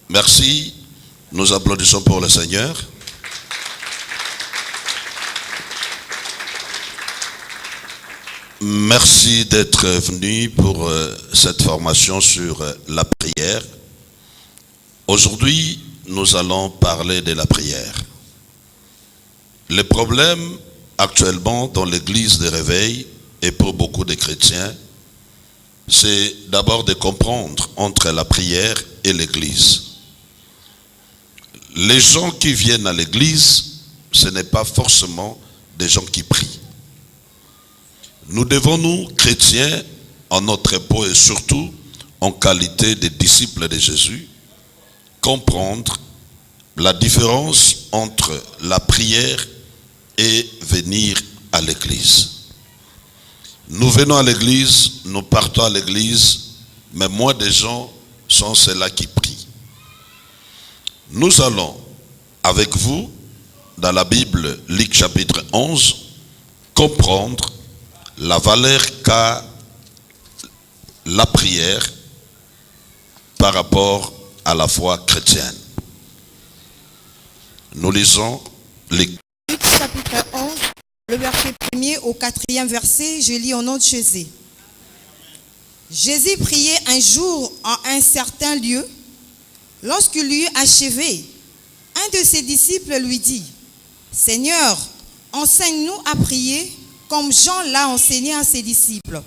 Merci. Nous applaudissons pour le Seigneur. Merci d'être venu pour cette formation sur la prière. Aujourd'hui, nous allons parler de la prière. Le problème actuellement dans l'église de réveil et pour beaucoup de chrétiens, c'est d'abord de comprendre entre la prière et l'église. Les gens qui viennent à l'église, ce n'est pas forcément des gens qui prient. Nous devons, nous, chrétiens, en notre peau et surtout en qualité de disciples de Jésus, comprendre la différence entre la prière et venir à l'église. Nous venons à l'église, nous partons à l'église, mais moins de gens sont ceux-là qui prient. Nous allons, avec vous, dans la Bible, Luc chapitre 11, comprendre la valeur qu'a la prière par rapport à la foi chrétienne. Nous lisons Luc chapitre 11, le verset 1er au 4e verset, je lis au nom de Jésus. Jésus priait un jour en un certain lieu. Lorsqu'il eut achevé, un de ses disciples lui dit, « Seigneur, enseigne-nous à prier comme Jean l'a enseigné à ses disciples. »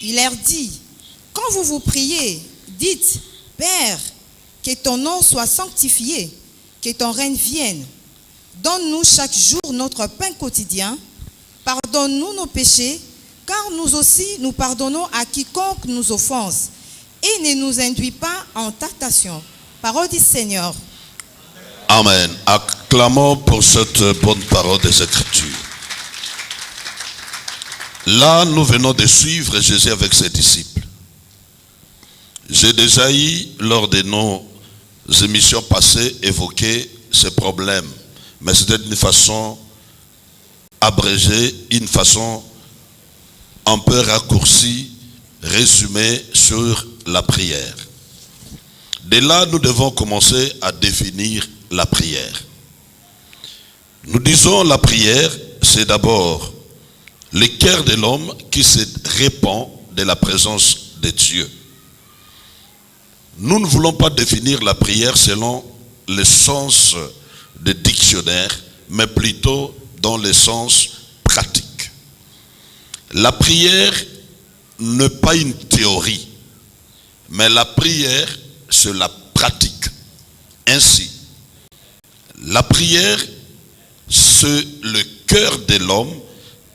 Il leur dit, « Quand vous priez, dites, « Père, que ton nom soit sanctifié, que ton règne vienne. Donne-nous chaque jour notre pain quotidien. Pardonne-nous nos péchés, car nous aussi nous pardonnons à quiconque nous offense. Et ne nous induis pas en tentation. » Parole du Seigneur. Amen. Acclamons pour cette bonne parole des Écritures. Là, nous venons de suivre Jésus avec ses disciples. J'ai déjà eu, lors de nos émissions passées, évoqué ce problème. Mais c'était d'une façon abrégée, une façon un peu raccourcie, résumée sur la prière. De là, nous devons commencer à définir la prière. Nous disons la prière, c'est d'abord le cœur de l'homme qui se répand de la présence de Dieu. Nous ne voulons pas définir la prière selon le sens de dictionnaire, mais plutôt dans le sens pratique. La prière n'est pas une théorie, mais la prière, c'est la pratique. Ainsi, la prière, c'est le cœur de l'homme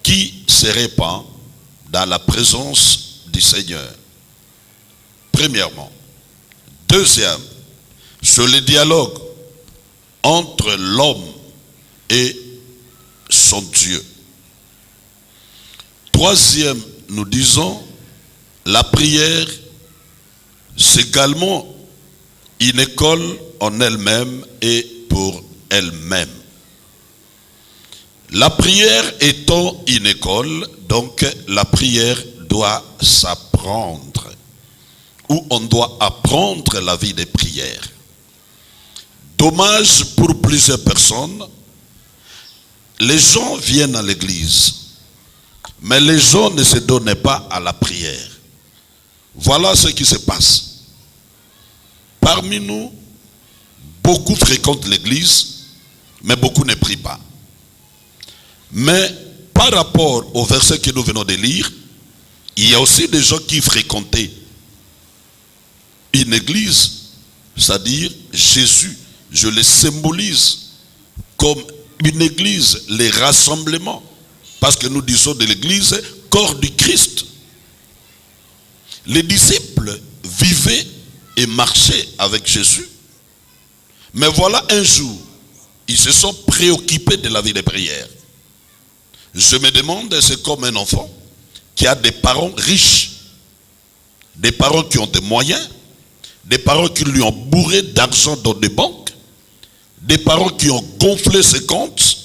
qui se répand dans la présence du Seigneur. Premièrement. Deuxième, c'est le dialogue entre l'homme et son Dieu. Troisième, nous disons, la prière, c'est également une école en elle-même et pour elle-même. La prière étant une école, donc la prière doit s'apprendre, ou on doit apprendre la vie des prières. Dommage pour plusieurs personnes, les gens viennent à l'église, mais les gens ne se donnent pas à la prière. Voilà ce qui se passe. Parmi nous, beaucoup fréquentent l'église, mais beaucoup ne prient pas. Mais par rapport au verset que nous venons de lire, il y a aussi des gens qui fréquentaient une église, c'est-à-dire Jésus, je le symbolise comme une église, les rassemblements, parce que nous disons de l'église, corps du Christ. Les disciples vivaient et marchaient avec Jésus, mais voilà un jour, ils se sont préoccupés de la vie de prière. Je me demande, c'est comme un enfant qui a des parents riches, des parents qui ont des moyens, des parents qui lui ont bourré d'argent dans des banques, des parents qui ont gonflé ses comptes,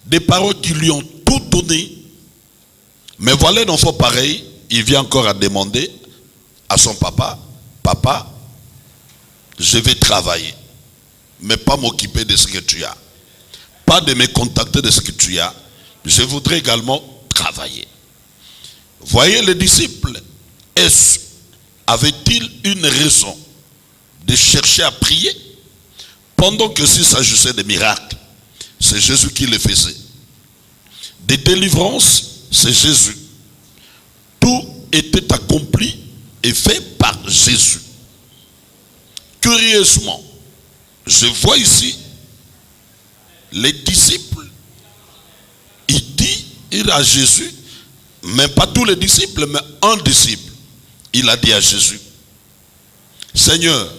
des parents qui lui ont tout donné. Mais voilà un enfant pareil, il vient encore à demander à son papa, papa, je vais travailler, mais pas m'occuper de ce que tu as. Pas de me contacter de ce que tu as. Je voudrais également travailler. Voyez les disciples, avaient-ils une raison de chercher à prier pendant que s'il s'agissait de miracles, c'est Jésus qui les faisait. Des délivrances, c'est Jésus. Tout était accompli et fait par Jésus. Curieusement, je vois ici les disciples, il dit à Jésus, mais pas tous les disciples, mais un disciple, il a dit à Jésus, Seigneur,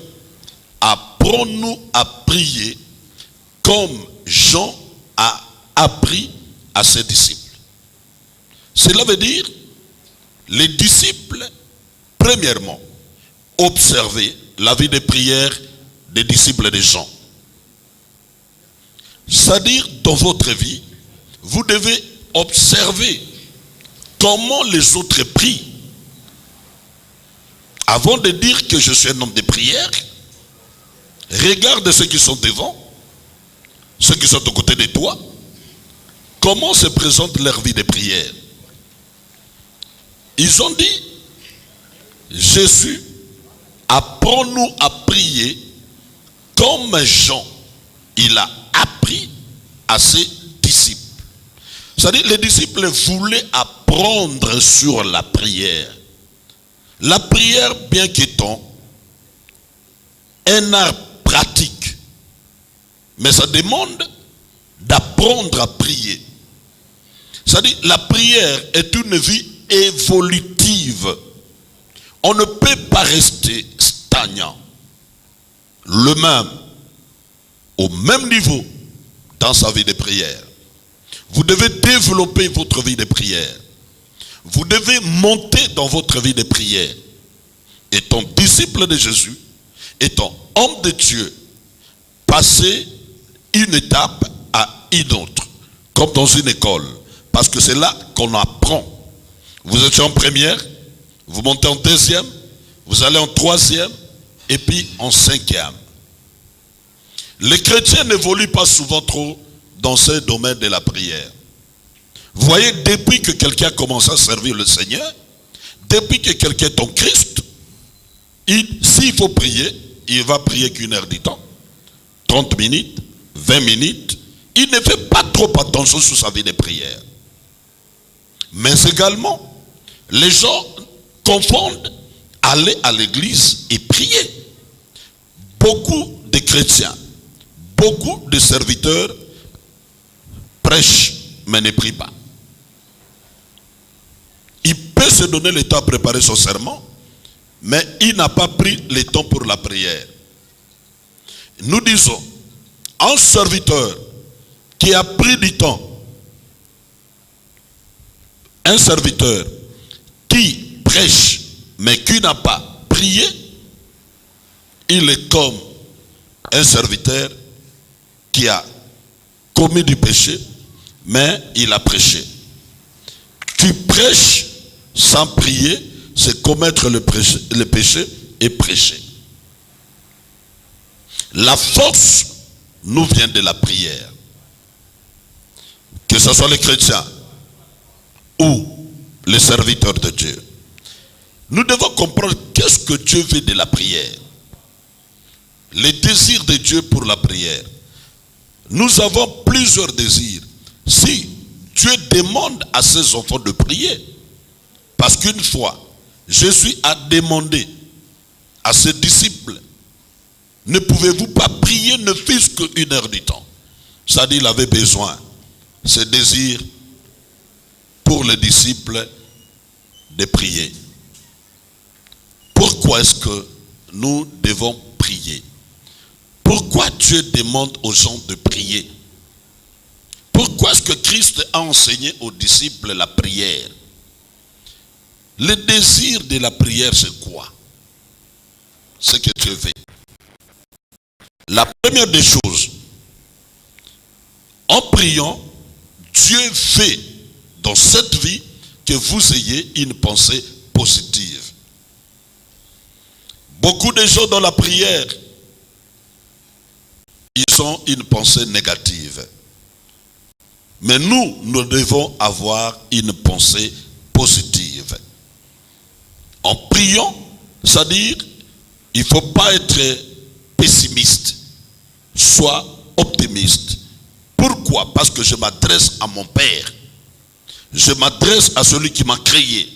apprends-nous à prier comme Jean a appris à ses disciples. Cela veut dire, les disciples, premièrement, observer la vie de prière des disciples de Jean. C'est-à-dire, dans votre vie, vous devez observer comment les autres prient. Avant de dire que je suis un homme de prière, regarde ceux qui sont devant, ceux qui sont aux côtés de toi, comment se présente leur vie de prière. Ils ont dit, Jésus, apprends-nous à prier comme Jean, il a appris à ses disciples. C'est-à-dire, les disciples voulaient apprendre sur la prière. La prière, bien qu'étant un art pratique, mais ça demande d'apprendre à prier. C'est-à-dire, la prière est une vie évolutive. On ne peut pas rester stagnant, le même, au même niveau dans sa vie de prière. Vous devez développer votre vie de prière. Vous devez monter dans votre vie de prière. Étant disciple de Jésus, étant homme de Dieu, passer une étape à une autre, comme dans une école. Parce que c'est là qu'on apprend. Vous êtes en première, vous montez en deuxième, vous allez en troisième, et puis en cinquième. Les chrétiens n'évoluent pas souvent trop dans ce domaine de la prière. Vous voyez, depuis que quelqu'un commence à servir le Seigneur, depuis que quelqu'un est en Christ, s'il faut prier, il va prier qu'une heure du temps, 30 minutes, 20 minutes. Il ne fait pas trop attention sur sa vie de prière. Mais également, les gens confondent aller à l'église et prier. Beaucoup de chrétiens, beaucoup de serviteurs prêchent, mais ne prient pas. Il peut se donner le temps à préparer son sermon, mais il n'a pas pris le temps pour la prière. Nous disons, un serviteur qui a pris du temps, un serviteur qui prêche, mais qui n'a pas prié, il est comme un serviteur qui a commis du péché, mais il a prêché. Tu prêches sans prier, c'est commettre le péché et prêcher. La force nous vient de la prière. que ce soit les chrétiens ou les serviteurs de Dieu, nous devons comprendre qu'est-ce que Dieu veut de la prière. Les désirs de Dieu pour la prière. Nous avons plusieurs désirs. Si Dieu demande à ses enfants de prier, parce qu'une fois, Jésus a demandé à ses disciples, ne pouvez-vous pas prier ne fût-ce qu'une heure du temps? C'est-à-dire qu'il avait besoin, ce désir pour les disciples de prier. Pourquoi est-ce que nous devons prier? Pourquoi Dieu demande aux gens de prier? Pourquoi est-ce que Christ a enseigné aux disciples la prière? Le désir de la prière, c'est quoi? Ce que Dieu veut. La première des choses, en priant, Dieu veut dans cette vie que vous ayez une pensée positive. Beaucoup de gens dans la prière, ils ont une pensée négative. Mais nous devons avoir une pensée positive. En priant, c'est-à-dire, il ne faut pas être pessimiste, sois optimiste. Pourquoi? Parce que je m'adresse à mon Père. Je m'adresse à celui qui m'a créé.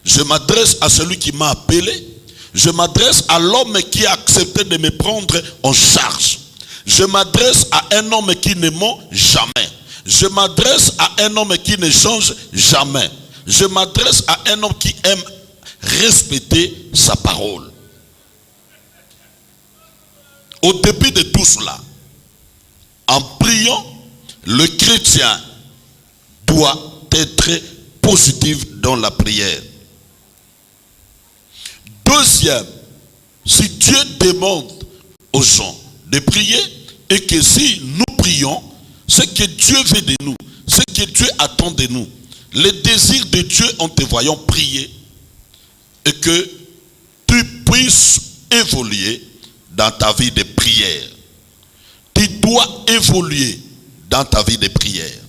Je m'adresse à celui qui m'a appelé. Je m'adresse à l'homme qui a accepté de me prendre en charge. Je m'adresse à un homme qui ne ment jamais. Je m'adresse à un homme qui ne change jamais. Je m'adresse à un homme qui aime respecter sa parole. Au début de tout cela, en priant, le chrétien doit être positif dans la prière. Deuxième, si Dieu demande aux gens de prier et que si nous prions, ce que Dieu veut de nous, ce que Dieu attend de nous, les désirs de Dieu en te voyant prier et que tu puisses évoluer dans ta vie de prière. Tu dois évoluer dans ta vie de prière.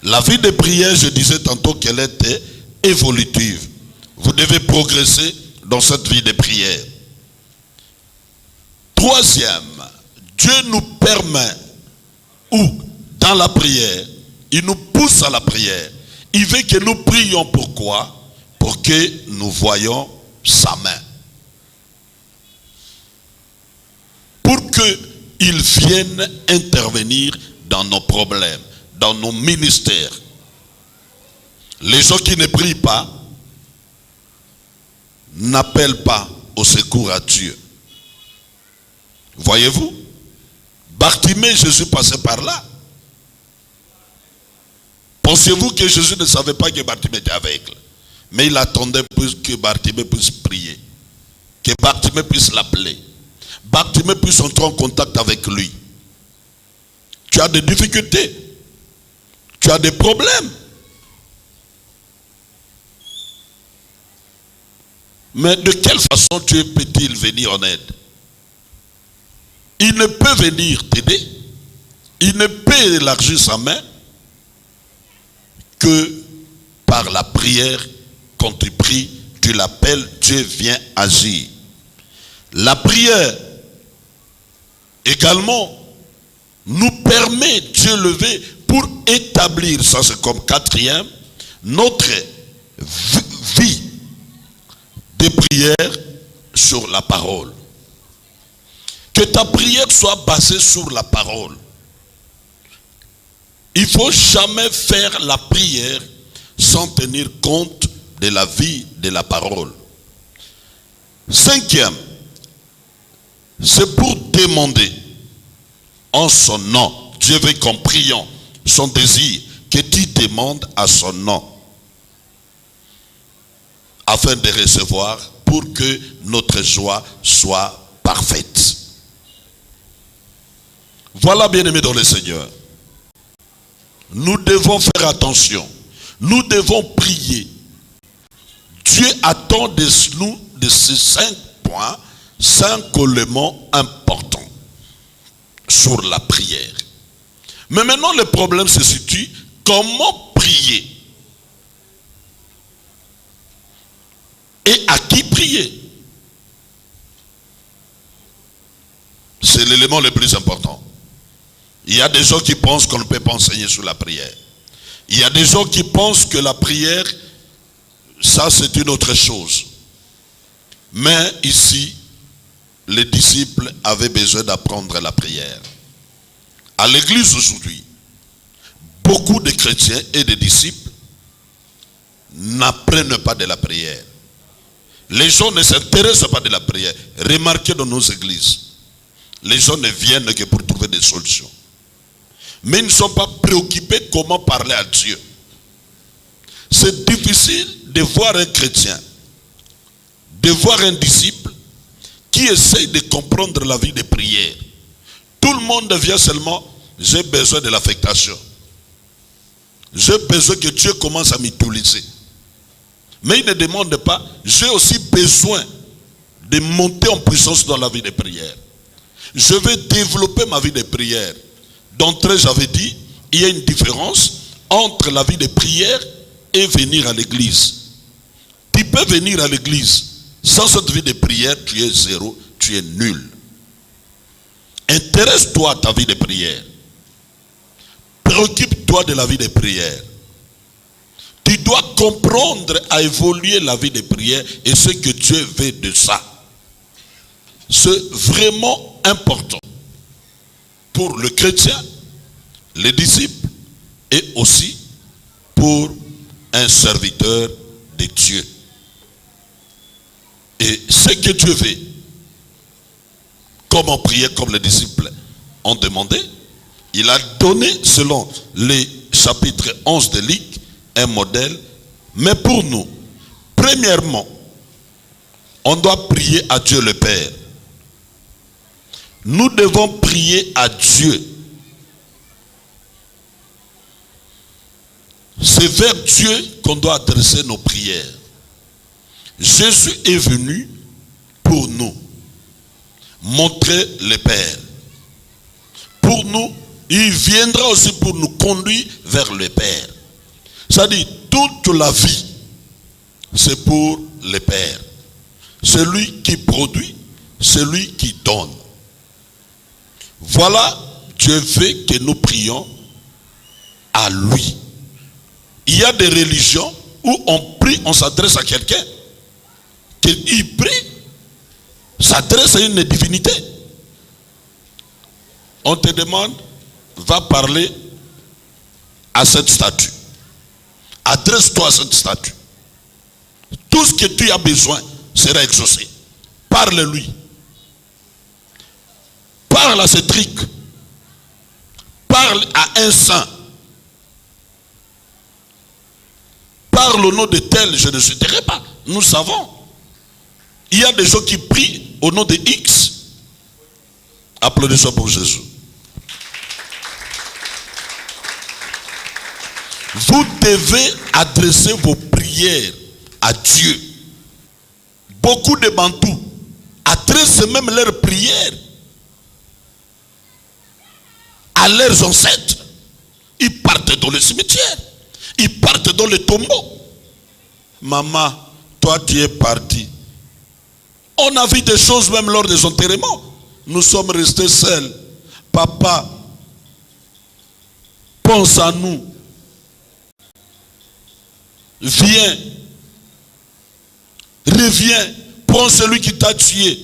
La vie de prière, je disais tantôt qu'elle était évolutive. Vous devez progresser dans cette vie de prière. Troisième, Dieu nous permet, ou dans la prière, il nous pousse à la prière. Il veut que nous prions. Pourquoi? Pour que nous voyions sa main. Pour qu'il vienne intervenir dans nos problèmes, dans nos ministères. Les gens qui ne prient pas n'appellent pas au secours à Dieu. Voyez-vous? Bartimée, Jésus passait par là. Pensez-vous que Jésus ne savait pas que Bartimée était aveugle? Mais il attendait que Bartimée puisse prier. Que Bartimée puisse l'appeler. Bartimée puisse entrer en contact avec lui. Tu as des difficultés. Tu as des problèmes. Mais de quelle façon Dieu peut-il venir en aide? Il ne peut venir t'aider. Il ne peut élargir sa main que par la prière. Quand tu pries, tu l'appelles, Dieu vient agir. La prière également nous permet, Dieu le veut, pour établir, ça c'est comme quatrième, notre vie de prière sur la parole. Que ta prière soit basée sur la parole. Il ne faut jamais faire la prière sans tenir compte de la vie de la parole. Cinquième, c'est pour demander en son nom. Dieu veut qu'en priant son désir, que tu demandes à son nom, afin de recevoir, pour que notre joie soit parfaite. Voilà, bien-aimés dans le Seigneur. Nous devons faire attention. Nous devons prier. Dieu attend de nous de ces 5 points, 5 éléments importants sur la prière. Mais maintenant, le problème se situe comment prier et à qui prier. C'est l'élément le plus important. Il y a des gens qui pensent qu'on ne peut pas enseigner sur la prière. Il y a des gens qui pensent que la prière, ça c'est une autre chose. Mais ici, les disciples avaient besoin d'apprendre la prière. À l'église aujourd'hui, beaucoup de chrétiens et de disciples n'apprennent pas de la prière. Les gens ne s'intéressent pas de la prière. Remarquez dans nos églises, les gens ne viennent que pour trouver des solutions. Mais ils ne sont pas préoccupés comment parler à Dieu. C'est difficile de voir un chrétien, de voir un disciple qui essaye de comprendre la vie de prière. Tout le monde vient seulement, j'ai besoin de l'affectation. J'ai besoin que Dieu commence à m'utiliser. Mais il ne demande pas, j'ai aussi besoin de monter en puissance dans la vie de prière. Je vais développer ma vie de prière. D'entrée, j'avais dit, il y a une différence entre la vie de prière et venir à l'église. Tu peux venir à l'église. Sans cette vie de prière, tu es zéro, tu es nul. Intéresse-toi à ta vie de prière. Préoccupe-toi de la vie de prière. Tu dois comprendre à évoluer la vie de prière et ce que Dieu veut de ça. C'est vraiment important pour le chrétien, les disciples et aussi pour un serviteur de Dieu. Et ce que Dieu veut, comment prier comme les disciples ont demandé, il a donné selon les chapitres 11 de Luc un modèle. Mais pour nous, premièrement, on doit prier à Dieu le Père. Nous devons prier à Dieu. C'est vers Dieu qu'on doit adresser nos prières. Jésus est venu pour nous montrer le Père. Pour nous, il viendra aussi pour nous conduire vers le Père. C'est-à-dire, toute la vie, c'est pour le Père. Celui qui produit, celui qui donne. Voilà, Dieu veut que nous prions à lui. Il y a des religions où on prie, on s'adresse à quelqu'un. Qu'il prie, s'adresse à une divinité. On te demande, va parler à cette statue. Adresse-toi à cette statue. Tout ce que tu as besoin sera exaucé. Parle-lui. Parle à ce truc. Parle à un saint. Parle au nom de tel, je ne citerai pas. Nous savons. Il y a des gens qui prient au nom de X. Applaudissons pour Jésus. Vous devez adresser vos prières à Dieu. Beaucoup de Bantous adressent même leurs prières à leurs ancêtres. Ils partent dans le cimetière. Ils partent dans le tombeau. Maman, toi tu es parti. On a vu des choses même lors des enterrements. Nous sommes restés seuls. Papa, pense à nous. Viens. Reviens. Prends celui qui t'a tué.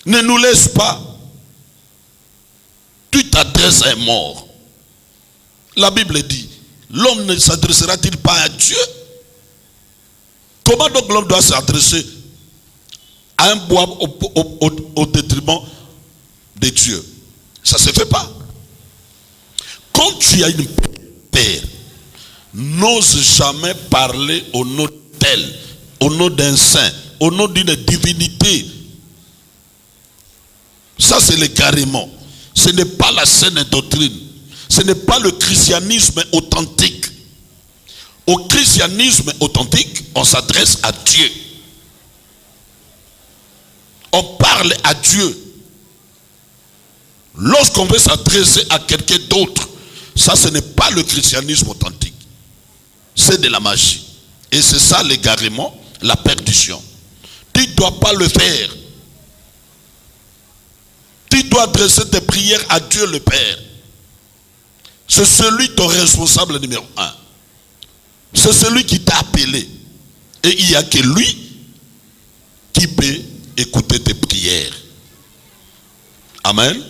Ne nous laisse pas. Tu t'adresses à un mort. La Bible dit, l'homme ne s'adressera-t-il pas à Dieu? Comment donc l'homme doit s'adresser à un bois au détriment de Dieu? Ça ne se fait pas. Quand tu as une père, n'ose jamais parler au nom tel, au nom d'un saint, au nom d'une divinité. Ça c'est l'égarement. Ce n'est pas la saine doctrine. Ce n'est pas le christianisme authentique. Au christianisme authentique, on s'adresse à Dieu. On parle à Dieu. Lorsqu'on veut s'adresser à quelqu'un d'autre, Ça, ce n'est pas le christianisme authentique. C'est de la magie. Et c'est ça l'égarement, la perdition. Tu ne dois pas le faire. Tu dois adresser tes prières à Dieu le Père. C'est celui ton responsable numéro 1. C'est celui qui t'a appelé. Et il n'y a que lui qui peut écouter tes prières. Amen.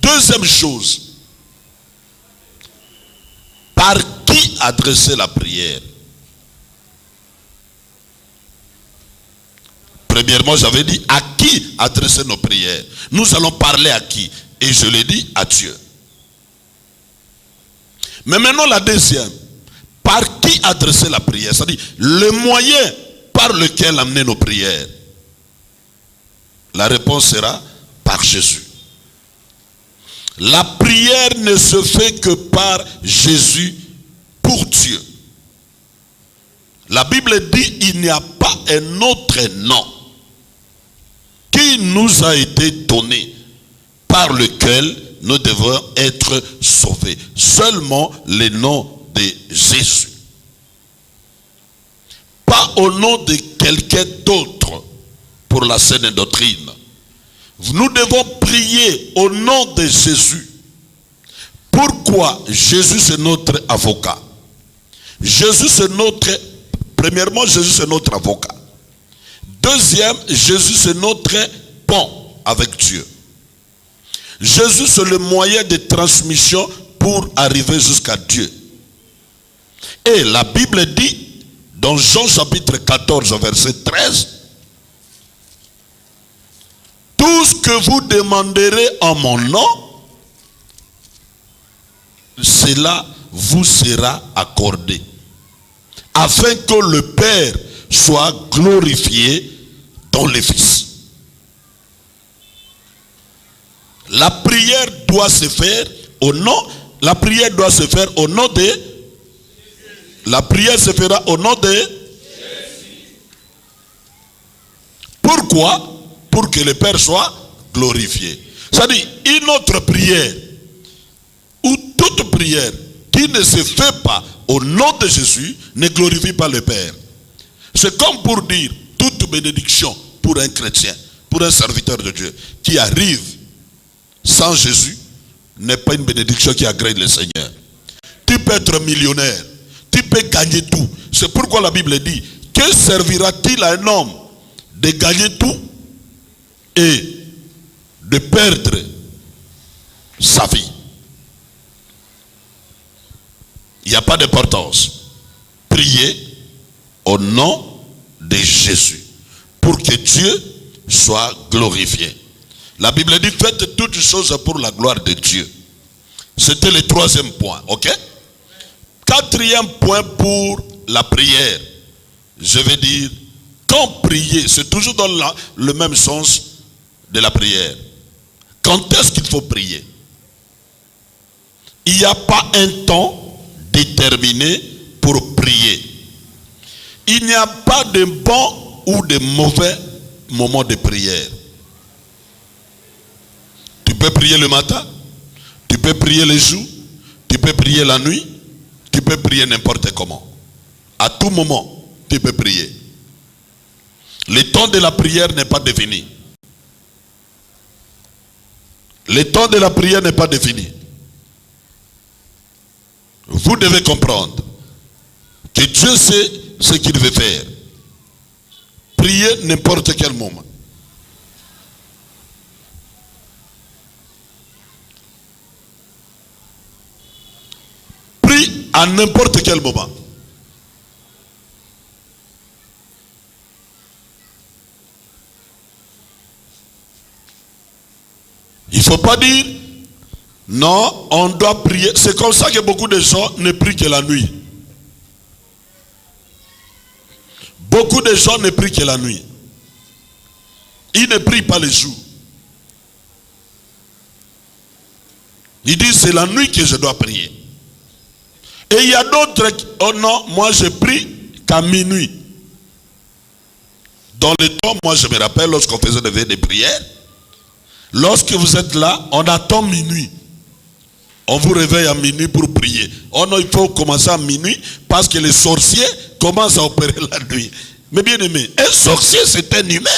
Deuxième chose. Par qui adresser la prière? Premièrement, j'avais dit à qui adresser nos prières. Nous allons parler à qui? Et je l'ai dit, à Dieu. Mais maintenant la deuxième. Par qui adresser la prière? C'est-à-dire le moyen par lequel amener nos prières. La réponse sera par Jésus. La prière ne se fait que par Jésus pour Dieu. La Bible dit il n'y a pas un autre nom qui nous a été donné par lequel nous devons être sauvés. Seulement le nom de Jésus. Pas au nom de quelqu'un d'autre pour la saine doctrine. Nous devons prier au nom de Jésus. Pourquoi? Jésus c'est notre avocat. Jésus c'est notre... Premièrement, Jésus c'est notre avocat. Deuxième, Jésus c'est notre pont avec Dieu. Jésus c'est le moyen de transmission pour arriver jusqu'à Dieu. Et la Bible dit, dans Jean chapitre 14, verset 13, tout ce que vous demanderez en mon nom, cela vous sera accordé. Afin que le Père soit glorifié dans le Fils. La prière doit se faire au nom, la prière doit se faire au nom de, la prière se fera au nom de Jésus. Pourquoi? Pour que le Père soit glorifié. C'est-à-dire, une autre prière, ou toute prière qui ne se fait pas au nom de Jésus, ne glorifie pas le Père. C'est comme pour dire, toute bénédiction pour un chrétien, pour un serviteur de Dieu, qui arrive sans Jésus, n'est pas une bénédiction qui agrée le Seigneur. Tu peux être millionnaire, tu peux gagner tout. C'est pourquoi la Bible dit, que servira-t-il à un homme de gagner tout et de perdre sa vie? Il n'y a pas d'importance. Priez au nom de Jésus pour que Dieu soit glorifié. La Bible dit, faites toutes choses pour la gloire de Dieu. C'était le troisième point, ok? Quatrième point pour la prière. Je vais dire, quand prier, c'est toujours dans le même sens de la prière. Quand est-ce qu'il faut prier? Il n'y a pas un temps déterminé pour prier. Il n'y a pas de bon ou de mauvais moment de prière. Tu peux prier le matin, tu peux prier le jour, tu peux prier la nuit, tu peux prier n'importe comment. À tout moment, tu peux prier. Le temps de la prière n'est pas défini. Le temps de la prière n'est pas défini. Vous devez comprendre que Dieu sait ce qu'il veut faire. Priez n'importe quel moment. Prie à n'importe quel moment. Il ne faut pas dire non, on doit prier. C'est comme ça que beaucoup de gens ne prient que la nuit. Beaucoup de gens ne prient que la nuit. Ils ne prient pas le jour. Ils disent c'est la nuit que je dois prier. Et il y a d'autres qui, oh non, moi je prie qu'à minuit. Dans le temps, moi je me rappelle lorsqu'on faisait des veillées de prière, lorsque vous êtes là, on attend minuit. On vous réveille à minuit pour prier. Oh non, il faut commencer à minuit parce que les sorciers commencent à opérer la nuit. Mais bien aimé, un sorcier c'est un humain.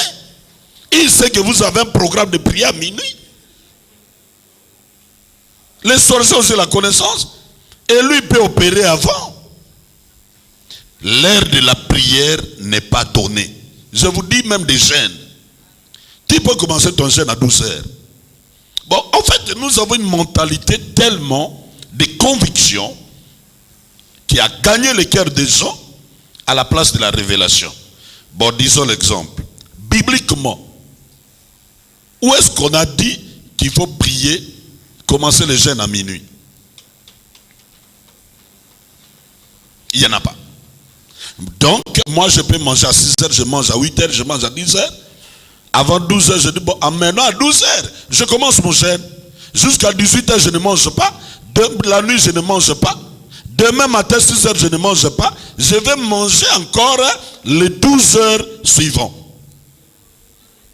Il sait que vous avez un programme de prière à minuit. Les sorciers ont la connaissance et lui peut opérer avant. L'heure de la prière n'est pas donnée. Je vous dis même des jeûnes. Tu peux commencer ton jeûne à 12 heures. Bon, en fait, nous avons une mentalité tellement de conviction qui a gagné le cœur des gens à la place de la révélation. Bon, disons l'exemple. Bibliquement, où est-ce qu'on a dit qu'il faut prier, commencer le jeûne à minuit? Il n'y en a pas. Donc, moi je peux manger à 6 heures, je mange à 8 heures, je mange à 10 heures. Avant 12 heures, je dis, bon, maintenant à 12 heures, je commence mon jeûne. Jusqu'à 18 heures, je ne mange pas. La nuit, je ne mange pas. Demain matin, 6 heures, je ne mange pas. Je vais manger encore les 12 heures suivantes.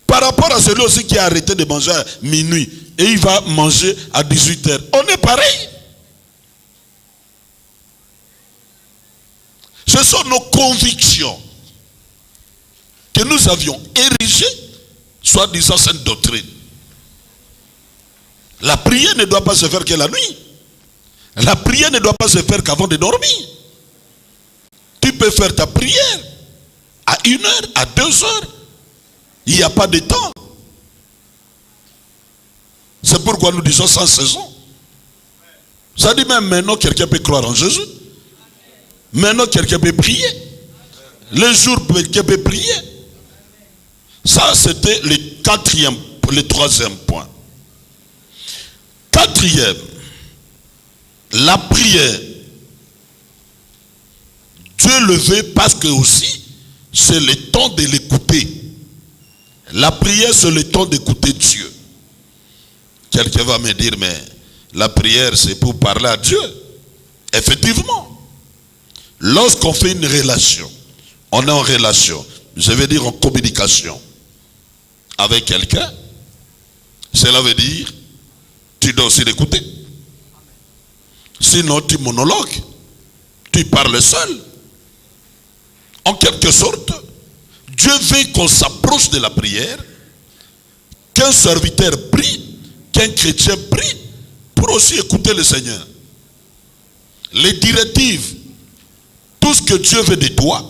Par rapport à celui aussi qui a arrêté de manger à minuit et il va manger à 18 heures. On est pareil. Ce sont nos convictions que nous avions érigées, soi-disant sainte doctrine. La prière ne doit pas se faire que la nuit. La prière ne doit pas se faire qu'avant de dormir. Tu peux faire ta prière à 1 heure, à 2 heures. Il n'y a pas de temps. C'est pourquoi nous disons sans saison. Ça dit même maintenant quelqu'un peut croire en Jésus. Maintenant quelqu'un peut prier. Le jour quelqu'un peut prier. Ça c'était le troisième point. Quatrième, la prière. Dieu le veut parce que aussi c'est le temps de l'écouter. La prière c'est le temps d'écouter Dieu. Quelqu'un va me dire, mais la prière c'est pour parler à Dieu. Effectivement. Lorsqu'on fait une relation, on est en relation, je veux dire en communication avec quelqu'un, cela veut dire tu dois aussi l'écouter. Sinon tu monologues, tu parles seul. En quelque sorte, Dieu veut qu'on s'approche de la prière, qu'un serviteur prie, qu'un chrétien prie, pour aussi écouter le Seigneur. Les directives, tout ce que Dieu veut de toi,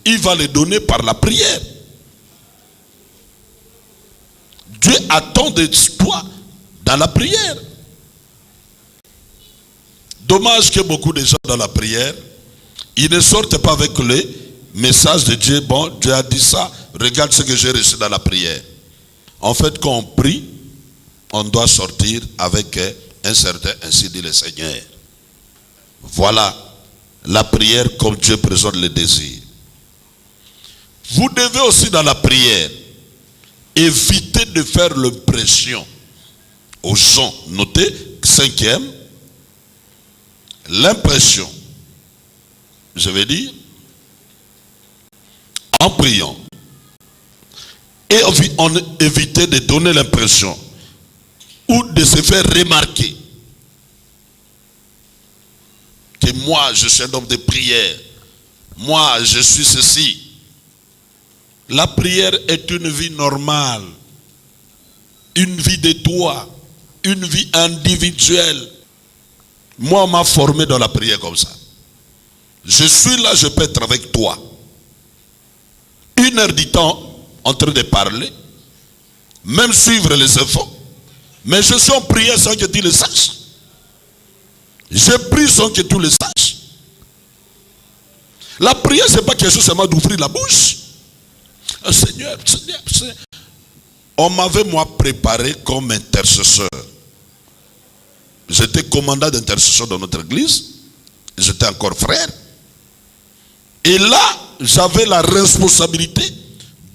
il va les donner par la prière. Dieu attend de toi dans la prière. Dommage que beaucoup de gens dans la prière, ils ne sortent pas avec le message de Dieu. Bon, Dieu a dit ça, regarde ce que j'ai reçu dans la prière. En fait, quand on prie, on doit sortir avec un certain, ainsi dit le Seigneur. Voilà la prière comme Dieu présente le désir. Vous devez aussi dans la prière éviter de faire l'impression aux gens. Notez, 5e, l'impression. Je vais dire, en priant, et on éviter de donner l'impression ou de se faire remarquer que moi je suis un homme de prière, moi je suis ceci. La prière est une vie normale, une vie de toi, une vie individuelle. Moi on m'a formé dans la prière comme ça. Je suis là, je peux être avec toi. 1 heure du temps en train de parler, même suivre les enfants, mais je suis en prière sans que tu le saches. Je prie sans que tu le saches. La prière, ce n'est pas quelque chose seulement d'ouvrir la bouche. Seigneur, Seigneur. On m'avait moi préparé comme intercesseur. J'étais commandant d'intercession dans notre église. J'étais encore frère. Et là, j'avais la responsabilité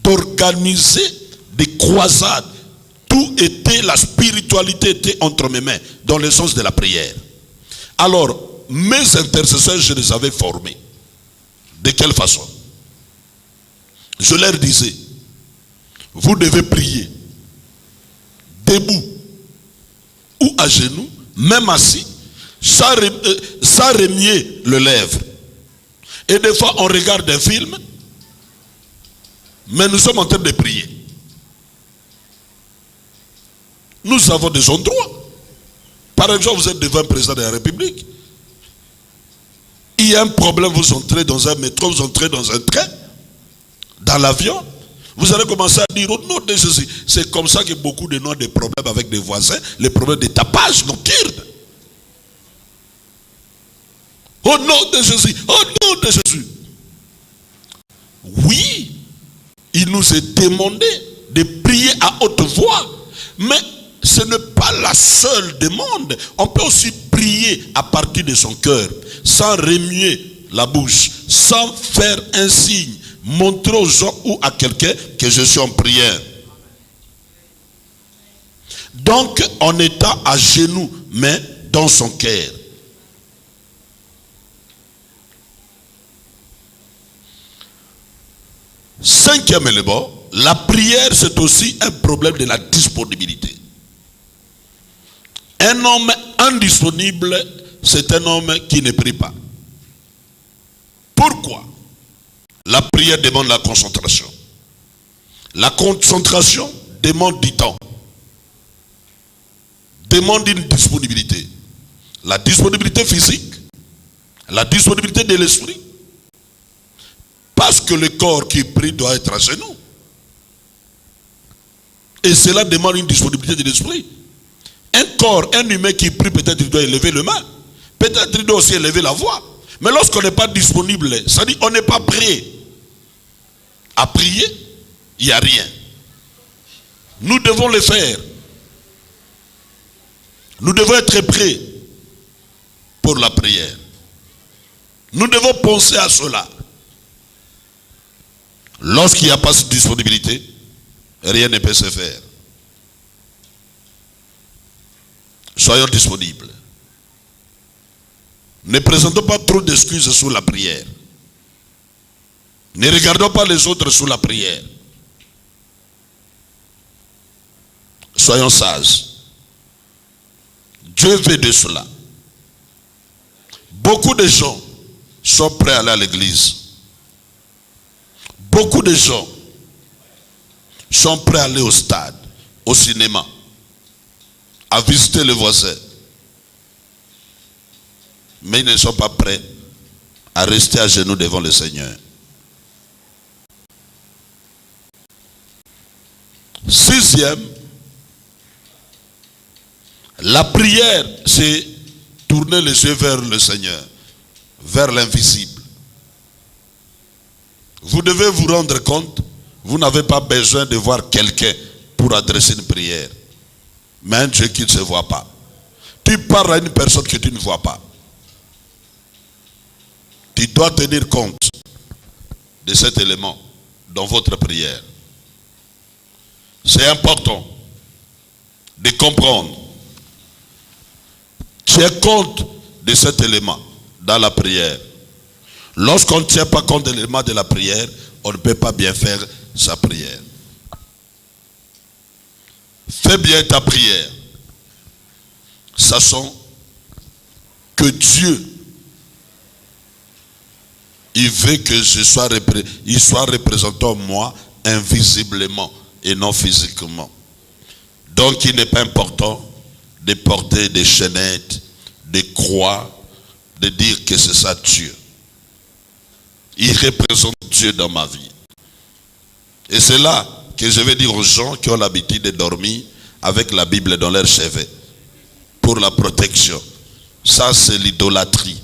d'organiser des croisades. Tout était, la spiritualité était entre mes mains, dans le sens de la prière. Alors, mes intercesseurs, je les avais formés. De quelle façon? Je leur disais, vous devez prier, debout ou à genoux, même assis, sans remuer le lèvre. Et des fois, on regarde un film, mais nous sommes en train de prier. Nous avons des endroits. Par exemple, vous êtes devant un président de la République. Il y a un problème, vous entrez dans un métro, vous entrez dans un train, dans l'avion. Vous allez commencer à dire, au nom de Jésus. C'est comme ça que beaucoup de gens ont des problèmes avec des voisins, les problèmes de tapage nocturne. Au nom de Jésus, au nom de Jésus. Oui, il nous est demandé de prier à haute voix, mais ce n'est pas la seule demande. On peut aussi prier à partir de son cœur, sans remuer la bouche, sans faire un signe, montrer aux gens ou à quelqu'un que je suis en prière. Donc, en étant à genoux, mais dans son cœur. Cinquième élément, la prière c'est aussi un problème de la disponibilité. Un homme indisponible, c'est un homme qui ne prie pas. Pourquoi? La prière demande la concentration. La concentration demande du temps. Demande une disponibilité. La disponibilité physique, la disponibilité de l'esprit. Parce que le corps qui prie doit être à genoux. Et cela demande une disponibilité de l'esprit. Un corps, un humain qui prie, peut-être il doit élever le main. Peut-être il doit aussi élever la voix. Mais lorsqu'on n'est pas disponible, ça dit on n'est pas prêt à prier, il n'y a rien. Nous devons le faire. Nous devons être prêts pour la prière. Nous devons penser à cela. Lorsqu'il n'y a pas de disponibilité, rien ne peut se faire. Soyons disponibles. Ne présentons pas trop d'excuses sous la prière. Ne regardons pas les autres sous la prière. Soyons sages. Dieu veut de cela. Beaucoup de gens sont prêts à aller à l'église. Beaucoup de gens sont prêts à aller au stade, au cinéma, à visiter les voisins. Mais ils ne sont pas prêts à rester à genoux devant le Seigneur. Sixième, la prière, c'est tourner les yeux vers le Seigneur, vers l'invisible. Vous devez vous rendre compte, vous n'avez pas besoin de voir quelqu'un pour adresser une prière. Mais un Dieu qui ne se voit pas. Tu parles à une personne que tu ne vois pas. Tu dois tenir compte de cet élément dans votre prière. C'est important de comprendre. Tiens compte de cet élément dans la prière. Lorsqu'on ne tient pas compte de l'élément de la prière, on ne peut pas bien faire sa prière. Fais bien ta prière, sachant que Dieu, il veut que il soit représenté en moi invisiblement et non physiquement. Donc il n'est pas important de porter des chaînettes, des croix, de dire que c'est ça Dieu. Il représente Dieu dans ma vie. Et c'est là que je vais dire aux gens qui ont l'habitude de dormir avec la Bible dans leur chevet pour la protection. Ça c'est l'idolâtrie.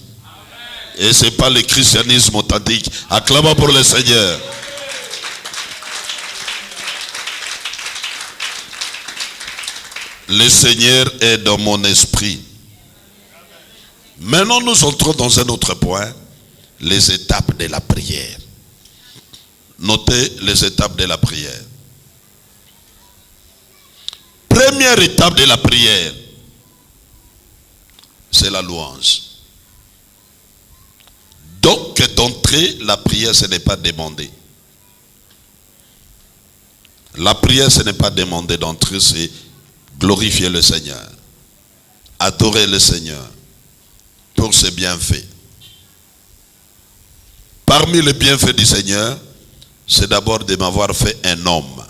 Et ce n'est pas le christianisme authentique. Acclamons pour le Seigneur. Le Seigneur est dans mon esprit. Maintenant nous entrons dans un autre point. Les étapes de la prière. Notez les étapes de la prière. Première étape de la prière, c'est la louange. Donc d'entrer, la prière ce n'est pas demandé. La prière ce n'est pas demandé d'entrer, c'est glorifier le Seigneur. Adorer le Seigneur. pour ses bienfaits. Parmi les bienfaits du Seigneur, c'est d'abord de m'avoir fait un homme.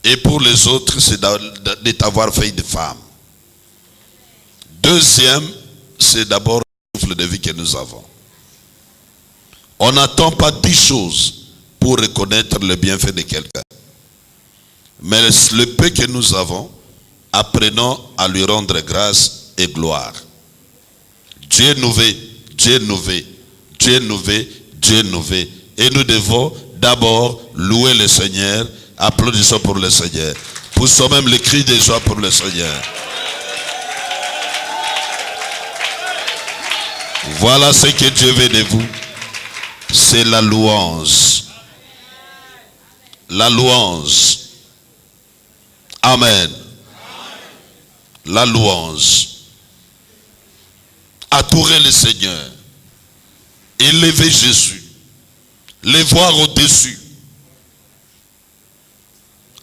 Et pour les autres, c'est de t'avoir fait une femme. Deuxième, c'est d'abord le souffle de vie que nous avons. On n'attend pas 10 choses pour reconnaître le bienfait de quelqu'un. Mais le peu que nous avons, apprenons à lui rendre grâce et gloire. Dieu nous veut, Dieu nous veut, Dieu nous veut, Dieu nous veut. Et nous devons d'abord louer le Seigneur. Applaudissons pour le Seigneur. Poussons même les cris de joie pour le Seigneur. Voilà ce que Dieu veut de vous. C'est la louange. La louange. Amen. La louange. Adorer le Seigneur. Élever Jésus. Les voir au-dessus.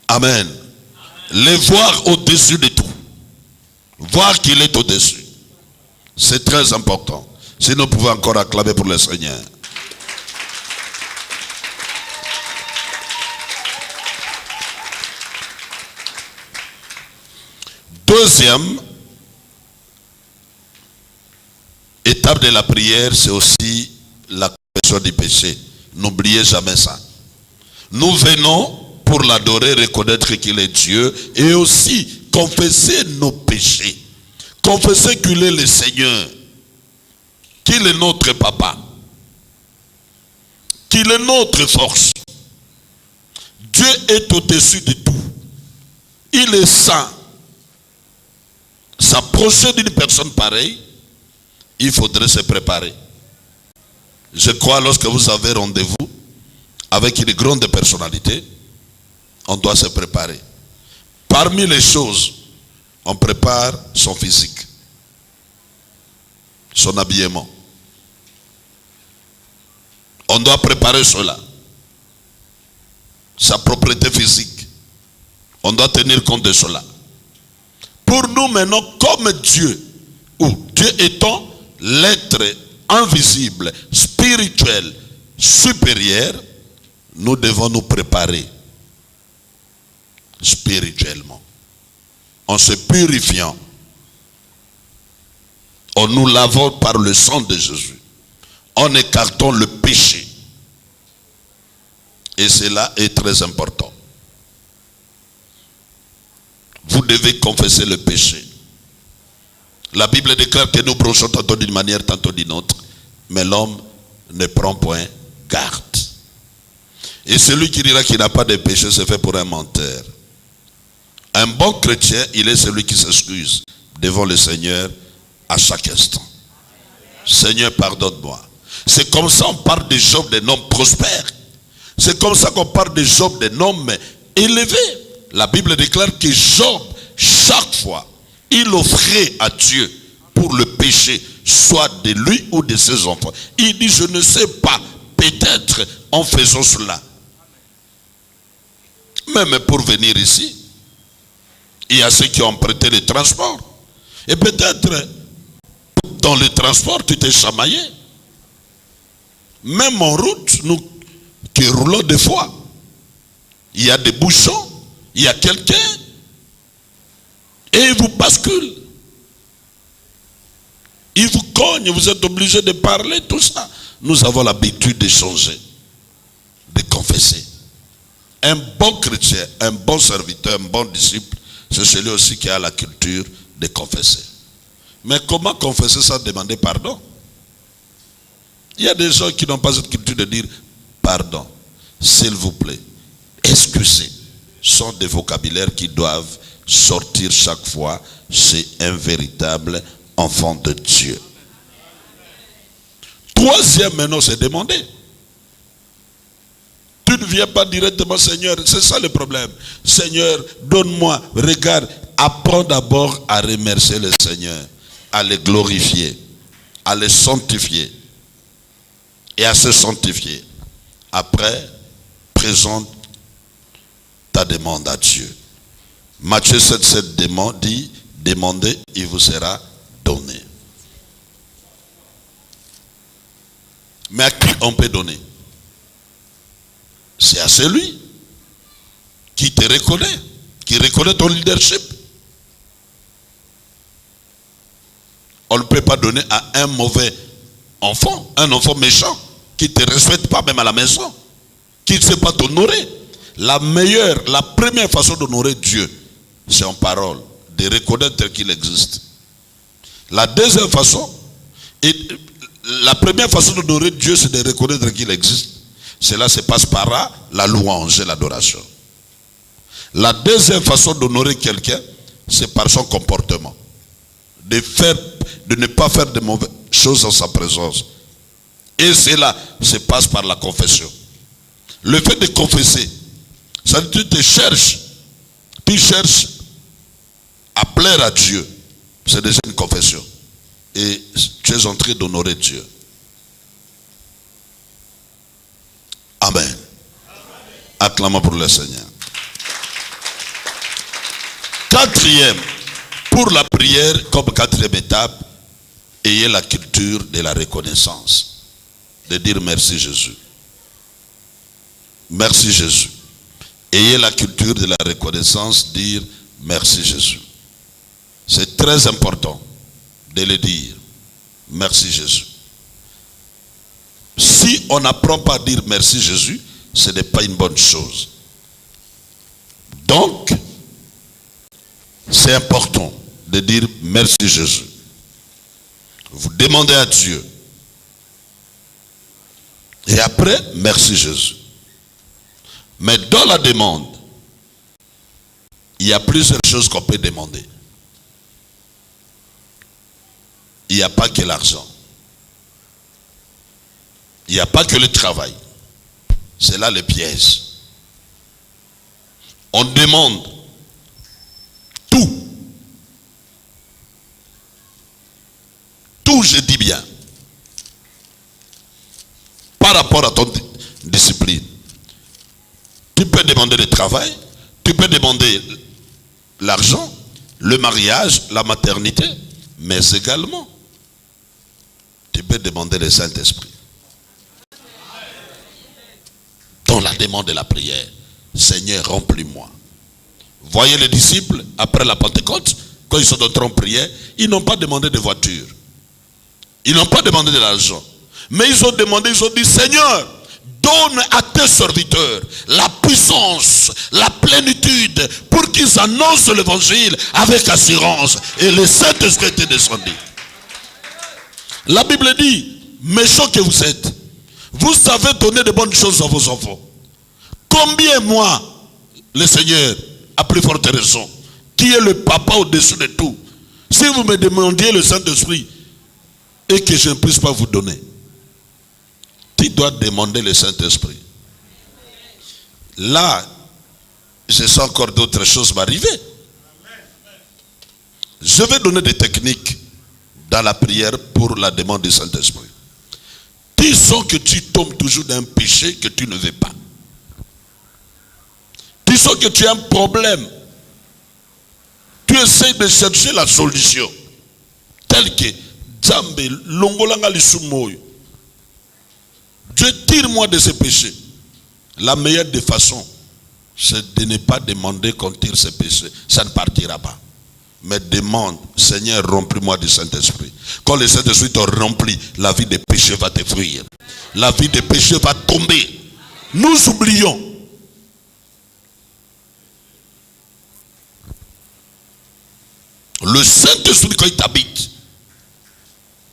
Amen. Les voir au-dessus de tout. Voir qu'il est au-dessus. C'est très important. Si nous pouvons encore acclamer pour le Seigneur. Deuxième étape de la prière, c'est aussi la confession du péché. N'oubliez jamais ça. Nous venons pour l'adorer, reconnaître qu'il est Dieu et aussi confesser nos péchés. Confesser qu'il est le Seigneur, qu'il est notre papa, qu'il est notre force. Dieu est au-dessus de tout. Il est saint. S'approcher d'une personne pareille, il faudrait se préparer. Je crois lorsque vous avez rendez-vous avec une grande personnalité, on doit se préparer. Parmi les choses, on prépare son physique, son habillement. On doit préparer cela. Sa propreté physique. On doit tenir compte de cela. Pour nous maintenant, comme Dieu, ou Dieu étant l'être invisible, spirituel, supérieur, nous devons nous préparer spirituellement. En se purifiant, en nous lavant par le sang de Jésus, en écartant le péché. Et cela est très important. Vous devez confesser le péché. La Bible déclare que nous brochons tantôt d'une manière, tantôt d'une autre. Mais l'homme ne prend point garde. Et celui qui dira qu'il n'a pas de péché se fait pour un menteur. Un bon chrétien, il est celui qui s'excuse devant le Seigneur à chaque instant. Seigneur, pardonne-moi. C'est comme ça qu'on parle de Job, d'un homme prospère. C'est comme ça qu'on parle de Job, d'un homme élevé. La Bible déclare que Job, chaque fois, il offrait à Dieu pour le péché, soit de lui ou de ses enfants. Il dit, je ne sais pas, peut-être en faisant cela. Même pour venir ici, il y a ceux qui ont prêté le transport. Et peut-être, dans le transport, tu t'es chamaillé. Même en route, nous qui roulons des fois, il y a des bouchons, il y a quelqu'un, et il vous bascule. Il vous cogne, vous êtes obligé de parler, tout ça. Nous avons l'habitude d'échanger, de confesser. Un bon chrétien, un bon serviteur, un bon disciple, c'est celui aussi qui a la culture de confesser. Mais comment confesser sans demander pardon? Il y a des gens qui n'ont pas cette culture de dire pardon, s'il vous plaît, excusez. Sont des vocabulaires qui doivent sortir chaque fois chez un véritable enfant de Dieu. Troisième maintenant, c'est demander. Tu ne viens pas directement, Seigneur, c'est ça le problème. Seigneur, donne-moi, regarde, apprends d'abord à remercier le Seigneur, à le glorifier, à le sanctifier et à se sanctifier. Après, présente ta demande à Dieu. Matthieu 7,7 dit, demandez, il vous sera donné. Mais à qui on peut donner? C'est à celui qui te reconnaît, qui reconnaît ton leadership. On ne peut pas donner à un mauvais enfant, un enfant méchant, qui ne te respecte pas même à la maison, qui ne sait pas t'honorer. La première façon d'honorer Dieu, c'est en parole, de reconnaître qu'il existe. La deuxième façon, et la première façon d'honorer Dieu, c'est de reconnaître qu'il existe. Cela se passe par la louange et l'adoration. La deuxième façon d'honorer quelqu'un, c'est par son comportement. De ne pas faire de mauvaises choses en sa présence. Et cela se passe par la confession. Le fait de confesser, ça veut dire que tu cherches à plaire à Dieu. C'est déjà une confession. Et tu es en train d'honorer Dieu. Amen. Acclamons pour le Seigneur. Quatrième, pour la prière, comme quatrième étape, ayez la culture de la reconnaissance. De dire merci Jésus. Merci Jésus. Ayez la culture de la reconnaissance, dire merci Jésus. C'est très important de le dire. Merci Jésus. Si on n'apprend pas à dire merci Jésus, ce n'est pas une bonne chose. Donc, c'est important de dire merci Jésus. Vous demandez à Dieu. Et après, merci Jésus. Mais dans la demande, il y a plusieurs choses qu'on peut demander. Il n'y a pas que l'argent. Il n'y a pas que le travail. C'est là le piège. On demande tout. Tout, je dis bien. Par rapport à ton discipline. Tu peux demander le travail, tu peux demander l'argent, le mariage, la maternité, mais également, tu peux demander le Saint-Esprit. Dans la demande de la prière, Seigneur, remplis-moi. Voyez les disciples, après la Pentecôte, quand ils sont entrés en prière, ils n'ont pas demandé de voiture. Ils n'ont pas demandé de l'argent. Mais ils ont demandé, ils ont dit, Seigneur, donne à tes serviteurs la puissance, la plénitude, pour qu'ils annoncent l'évangile avec assurance. Et le Saint-Esprit était descendu. La Bible dit, méchants que vous êtes, vous savez donner de bonnes choses à vos enfants. Combien moi, le Seigneur, à plus forte raison, qui est le papa au-dessus de tout, si vous me demandiez le Saint-Esprit et que je ne puisse pas vous donner, tu dois demander le Saint-Esprit. Là, je sens encore d'autres choses m'arriver. Je vais donner des techniques dans la prière pour la demande du Saint-Esprit. Tu sens que tu tombes toujours d'un péché que tu ne veux pas. Tu sens que tu as un problème. Tu essaies de chercher la solution. Tel que Djambe, Longolanga Lissumoyo. Dieu, tire-moi de ces péchés. La meilleure des façons, c'est de ne pas demander qu'on tire ces péchés. Ça ne partira pas. Mais demande, Seigneur, remplis-moi du Saint-Esprit. Quand le Saint-Esprit te remplit, la vie des péchés va te fuir. La vie des péchés va tomber. Nous oublions. Le Saint-Esprit, quand il t'habite,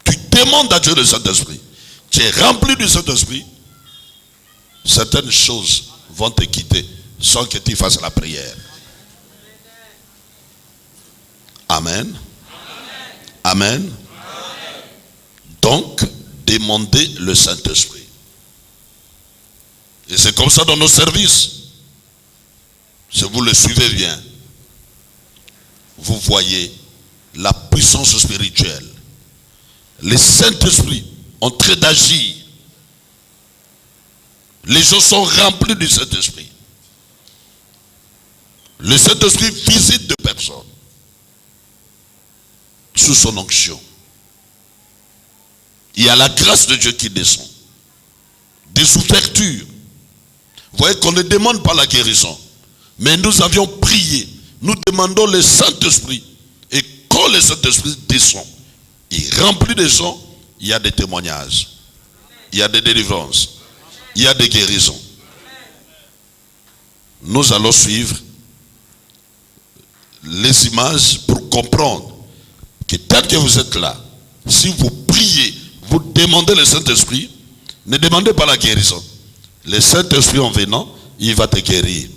tu demandes à Dieu le Saint-Esprit. Tu es rempli du Saint-Esprit, certaines choses vont te quitter sans que tu fasses la prière. Amen. Amen. Amen. Donc, demandez le Saint-Esprit. Et c'est comme ça dans nos services. Si vous le suivez bien, vous voyez la puissance spirituelle. Le Saint-Esprit en train d'agir. Les gens sont remplis du Saint-Esprit. Le Saint-Esprit visite deux personnes sous son onction. Il y a la grâce de Dieu qui descend. des ouvertures. Vous voyez qu'on ne demande pas la guérison. Mais nous avions prié. Nous demandons le Saint-Esprit. Et quand le Saint-Esprit descend, il remplit des gens, il y a des témoignages. Il y a des délivrances. Il y a des guérisons. Nous allons suivre les images pour comprendre que tel que vous êtes là, si vous priez, vous demandez le Saint-Esprit, ne demandez pas la guérison. Le Saint-Esprit en venant, il va te guérir.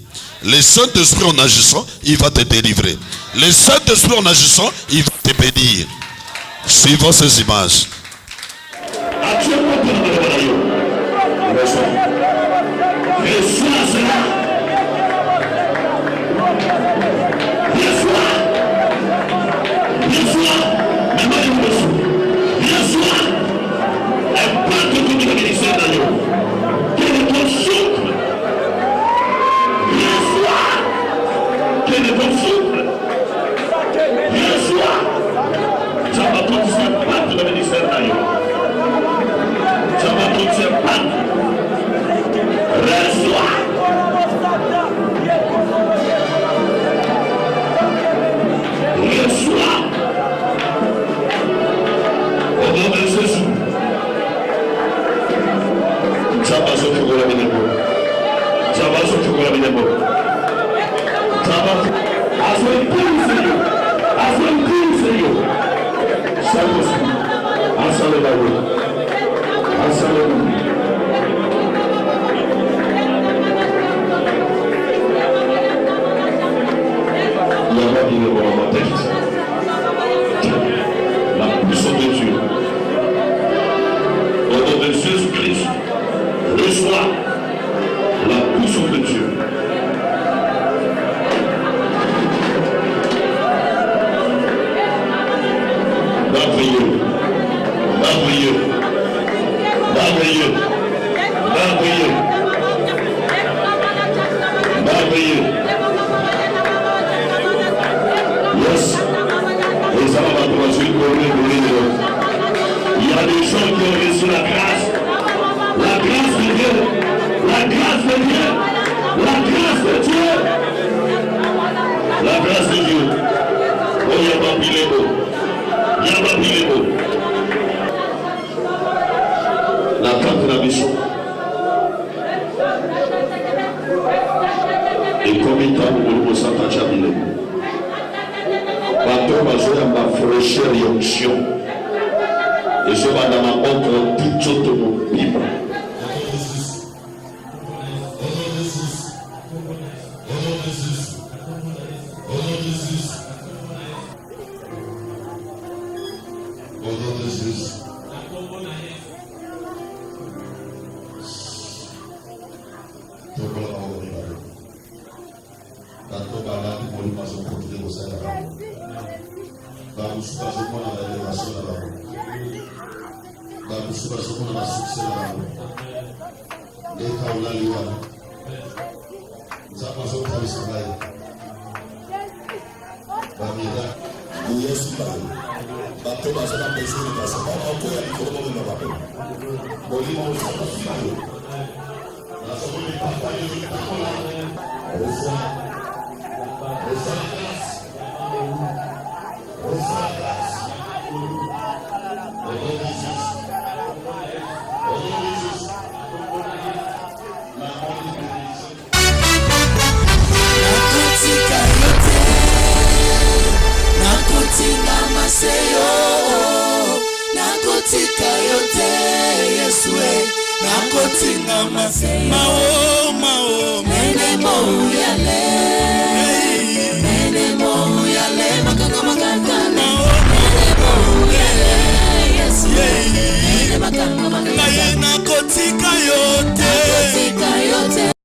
Le Saint-Esprit en agissant, il va te délivrer. Le Saint-Esprit en agissant, il va te bénir. Suivons ces images. Maono